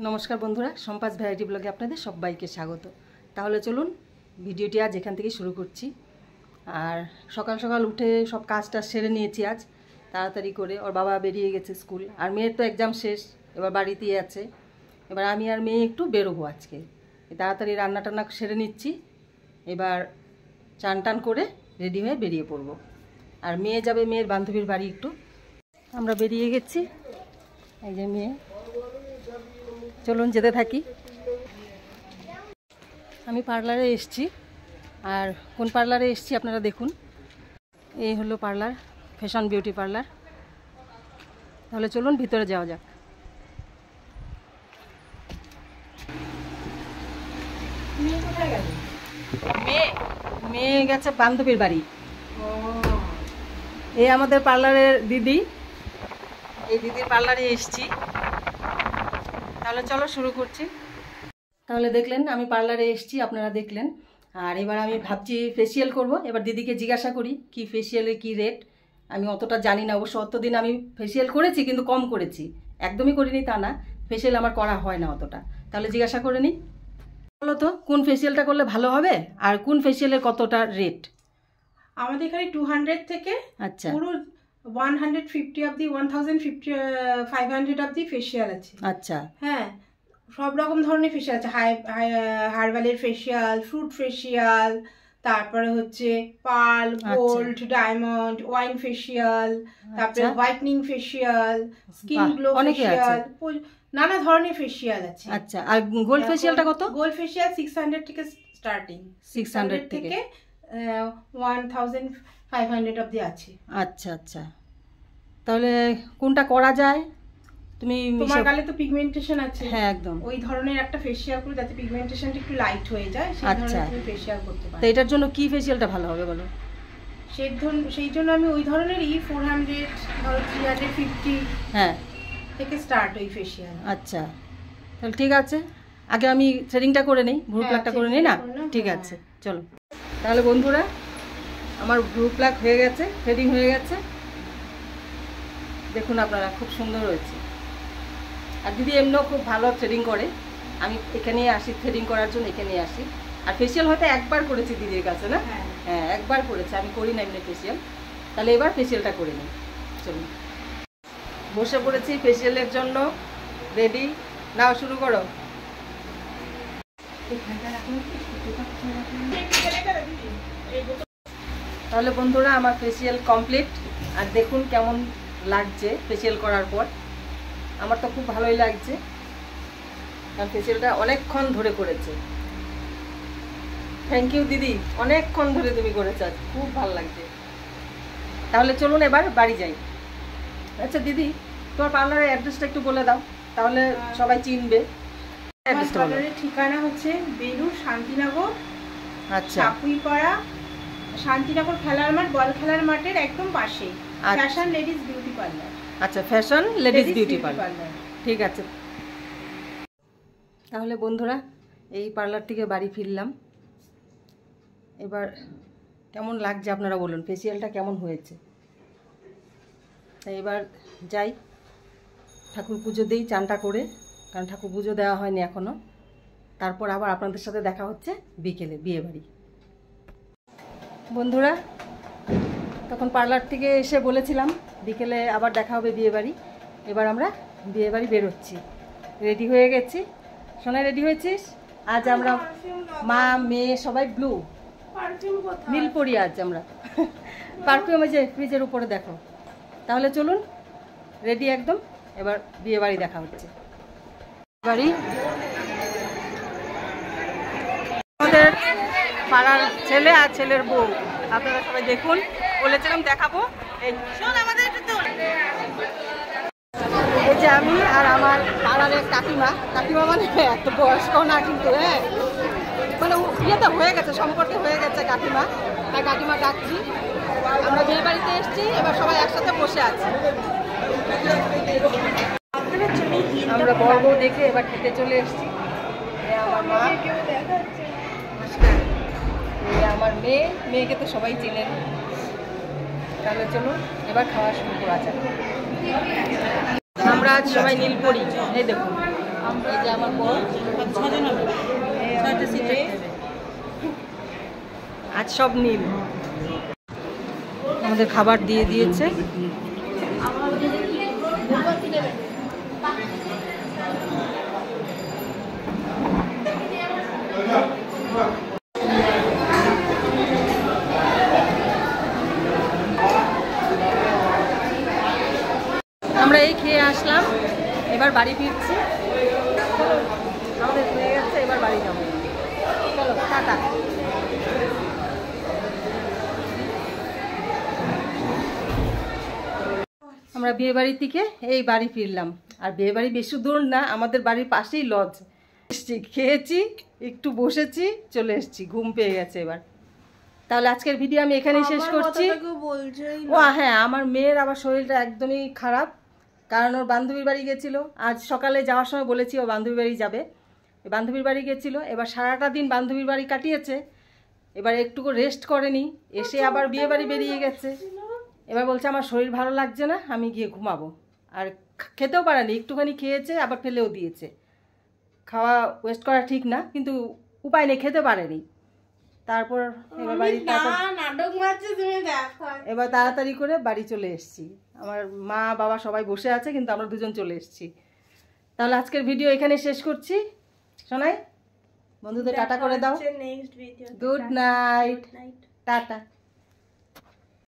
নমস্কার বন্ধুরা, সম্পাস ভ্যারাইটি ব্লগে আপনাদের সবাইকে স্বাগত। তাহলে চলুন ভিডিওটি আজ এখান থেকে শুরু করছি। আর সকাল সকাল উঠে সব কাজটা সেরে নিয়েছি আজ তাড়াতাড়ি করে। ওর বাবা বেরিয়ে গেছে স্কুল, আর মেয়ের তো এক্সাম শেষ, এবার বাড়িতেই আছে। এবার আমি আর মেয়ে একটু বেরোবো আজকে, তাড়াতাড়ি রান্না টান্না সেরে নিচ্ছি। এবার চান টান করে রেডি হয়ে বেরিয়ে পড়বো। আর মেয়ে যাবে মেয়ের বান্ধবীর বাড়ি একটু। আমরা বেরিয়ে গেছি, এই যে মেয়ে। চলুন যেতে থাকি। আমি পার্লারে এসেছি, আর কোন পার্লারে এসেছি আপনারা দেখুন। এই হলো পার্লার, ফ্যাশন বিউটি পার্লার। তাহলে চলুন ভিতরে যাওয়া যাক। মেয়ে গেছে বান্ধবীর বাড়ি। এই আমাদের পার্লারের দিদি, এই দিদির পার্লারে এসেছি। তাহলে চলো শুরু করছি। তাহলে দেখলেন আমি পার্লারে এসেছি, আপনারা দেখলেন। আর এবার আমি ভাবছি ফেসিয়াল করব। এবার দিদিকে জিজ্ঞাসা করি কি ফেসিয়ালে কি রেট। আমি অতটা জানি না, অবশ্য অতদিন আমি ফেসিয়াল করেছি কিন্তু কম করেছি, একদমই করিনি তা না। ফেসিয়াল আমার করা হয় না অতটা। তাহলে জিজ্ঞাসা করে নিই। বলো তো কোন ফেসিয়ালটা করলে ভালো হবে, আর কোন ফেসিয়ালের কতটা রেট? আমাদের এখানে 200 থেকে আচ্ছা পুরো 150 অবধি 1500 অবধি ফেসিয়াল আছে। আচ্ছা হ্যাঁ, সব রকম ধরনের ফেসিয়াল আছে। হার্বালের ফেসিয়াল, ফ্রুট ফেসিয়াল, তারপরে হচ্ছে pearl, gold, diamond, wine facial, তারপরে whitening facial, skin glow facial, নানা ধরনের ফেসিয়াল আছে। আচ্ছা, আর গোল্ড ফেসিয়ালটা কত? গোল্ড ফেসিয়াল 600 থেকে স্টার্টিং, 600 থেকে 1500 অবধি আছে। আচ্ছা আচ্ছা, তাহলে কোনটা করা যায়? তুমি তোমার গালে তো পিগমেন্টেশন আছে। হ্যাঁ একদম, ওই ধরনের একটা ফেসিয়াল করে যাতে পিগমেন্টেশনটা একটু লাইট হয়ে যায়, সেই ধরনের তুমি ফেসিয়াল করতে পারো। তো এটার জন্য কি ফেসিয়ালটা ভালো হবে বলো? সেই জন্য আমি ওই ধরনেরই 400 ধরো 350 হ্যাঁ থেকে স্টার্ট ওই ফেসিয়াল। আচ্ছা, তাহলে ঠিক আছে, আগে আমি থ্রেডিংটা করে নিই, ভ্রু প্লাগটা করে নিই না? ঠিক আছে চলো। তাহলে বন্ধুরা আমার ভ্রু প্লাগ হয়ে গেছে, থ্রেডিং হয়ে গেছে। দেখুন আপনারা, খুব সুন্দর হয়েছে। আর দিদি এমনিও খুব ভালো থ্রেডিং করে। আমি এখানে আসি থ্রেডিং করার জন্য, এখানে আসি। আর ফেসিয়াল হয়তো একবার করেছি দিদির কাছে না? হ্যাঁ একবার করেছি, আমি করি না এমনি ফেসিয়াল। তাহলে এবার ফেসিয়ালটা করে নিই। চলুন বসে পড়েছি ফেসিয়ালের জন্য, রেডি। নাও শুরু করো। তাহলে বন্ধুরা আমার ফেসিয়াল কমপ্লিট। আর দেখুন কেমন লাগছে ফেসিয়াল করার পর। আমার তো খুব ভালোই লাগছে, কারণ ফেসিয়ালটা অনেকক্ষণ ধরে করেছে। থ্যাংক ইউ দিদি, অনেকক্ষণ ধরে তুমি করেছো, খুব ভালো লাগছে। তাহলে চলুন এবার বাড়ি যাই। আচ্ছা দিদি, তোমার পার্লারের অ্যাড্রেসটা একটু বলে দাও, তাহলে সবাই চিনবে। পার্লারের ঠিকানা হচ্ছে বেলুর শান্তিনগর। আচ্ছা, চাকুইপাড়া শান্তিনগর খেলার মাঠ, বল খেলার মাঠের একদম পাশে ফ্যাশন লেডিস বিউটি পার্লার। আচ্ছা, ফ্যাশন লেডিস বিউটি পার্লার, ঠিক আছে। তাহলে বন্ধুরা এই পার্লার থেকে বাড়ি ফিরলাম। এবার কেমন লাগছে আপনারা বলুন, ফেসিয়ালটা কেমন হয়েছে। তাই এবার যাই ঠাকুর পুজো দিই চানটা করে, কারণ ঠাকুর পুজো দেওয়া হয়নি এখনও। তারপর আবার আপনাদের সাথে দেখা হচ্ছে বিকেলে বিয়ে বাড়ি। বন্ধুরা তখন পার্লার থেকে এসে বলেছিলাম বিকেলে আবার দেখা হবে বিয়ে বাড়ি। এবার আমরা বিয়ে বাড়ি বেরোচ্ছি, রেডি হয়ে গেছি। সোনা রেডি হয়েছিস? আজ আমরা মা মেয়ে সবাই ব্লু, নীল পরি আজ আমরা। পারফিউম যে ফ্রিজের উপরে দেখো। তাহলে চলুন রেডি একদম, এবার বিয়ে বাড়ি দেখা হচ্ছে। বাড়ি আমাদের পাড়ার ছেলে আর ছেলের বউ, আপনারা সবাই দেখুন। বলেছিলাম দেখাবো। এই যে আমি আর আমার পাড়ার এক কাকিমা। কাকিমা মানে এত বয়স্ক না কিন্তু, হ্যাঁ মানে ইয়েতে হয়ে গেছে, সম্পর্কে হয়ে গেছে কাকিমা। তাই কাকিমা ডাকছি। আমরা বিয়ে বাড়িতে এসেছি, এবার সবাই একসাথে বসে আছি। আমরা বড় বউ দেখে এবার খেতে চলে এসেছি। আমার মা, আমার মেয়েকে তো সবাই চেনেন। তাহলে চলো এবার খাওয়া শুরু করা যাক। আমরা আজ সবাই নীল পরি, এই দেখুন এই যে আমার বর, ছয়টা সিট রাখতে হবে। আজ সব নীল। আমাদের খাবার দিয়ে দিয়েছে। আমরা এই খেয়ে আসলাম, এবার বাড়ি ফিরছি। আমাদের হয়ে গেছে, এবার বাড়ি যাবো। চলো টাটা। আমরা বিয়ে বাড়ি থেকে এই বাড়ি ফিরলাম। আর বিয়ে বাড়ি বেশি দূর না, আমাদের বাড়ির পাশেই লজ। এসছি, খেয়েছি, একটু বসেছি, চলে এসছি। ঘুম পেয়ে গেছে এবার। তাহলে আজকের ভিডিও আমি এখানেই শেষ করছি। ও হ্যাঁ, আমার মেয়ের আবার শরীরটা একদমই খারাপ, কারণ ওর বান্ধবীর বাড়ি গেছিলো। আজ সকালে যাওয়ার সময় বলেছি ও বান্ধবীর বাড়ি যাবে, বান্ধবীর বাড়ি গেছিলো। এবার সারাটা দিন বান্ধবীর বাড়ি কাটিয়েছে, এবার একটুকু রেস্ট করেনি, এসে আবার বিয়ে বাড়ি বেরিয়ে গেছে। এবার বলছে আমার শরীর ভালো লাগছে না, আমি গিয়ে ঘুমাবো। আর খেতেও পারেনি, একটুখানি খেয়েছে আবার ফেলেও দিয়েছে। খাওয়া ওয়েস্ট করা ঠিক না, কিন্তু উপায় নেই, খেতে পারেনি। তারপর এবার বাড়ি এবার তাড়াতাড়ি করে বাড়ি চলে এসেছি। আমার মা বাবা সবাই বসে আছে, কিন্তু আমরা দুজন চলে এসেছি। তাহলে আজকের ভিডিও এখানে শেষ করছি। শোনাই, বন্ধুদের টাটা করে দাও। Good night, tata.